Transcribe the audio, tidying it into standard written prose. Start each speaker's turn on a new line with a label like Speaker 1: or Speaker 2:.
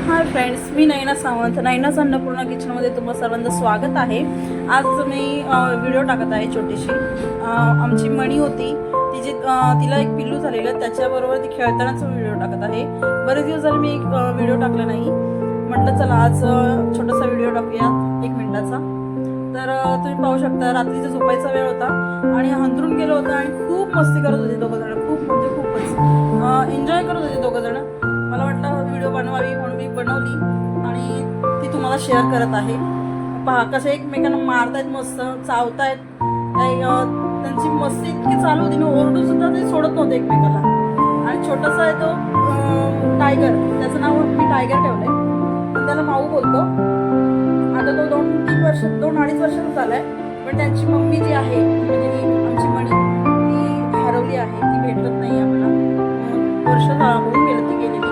Speaker 1: Hi friends, मी नयना सावंत. नयनाच अन्नपूर्णा किचनमध्ये तुम्हा सर्वांचं स्वागत आहे. आज मी व्हिडिओ टाकत आहे छोटीशी. आमची मणी होती, तिला एक पिल्लू झालेलं, त्याच्याबरोबर ती खेळतानाचा व्हिडिओ टाकत आहे. बरेच दिवस झाले मी एक व्हिडिओ टाकला नाही. म्हटलं चला आज छोटासा व्हिडिओ टाकूया 1 मिनिटाचा. तर तुम्ही पाहू शकता, रात्रीचा झोपायचा वेळ होता आणि हंतरून गेलो होतं आणि खूप मस्ती करत होते दोघं जण. खूप म्हणजे खूपच एन्जॉय करत होते दोघं जण. मला वाटलं व्हिडिओ बनवावी म्हणून मी बनवली आणि ती तुम्हाला शेअर करत आहे. पहा कसे एकमेकांना मारतायत, मस्त चावतायत. काही त्यांची मस्ती इतकी चालू होती ना, ओरडू सुद्धा ते सोडत नव्हते एकमेकाला. आणि छोटासा आहे तो टायगर, त्याचं नाव मी टायगर ठेवलंय, पण त्याला माऊ बोलतो. आता तो 2-3 वर्ष 2-2.5 वर्षाचा झालाय. पण त्यांची मम्मी जी आहे म्हणजे आमची मणी, ती हरवली आहे, ती भेटत नाही आम्हाला. वर्ष होऊन गेलं ती गेलेली.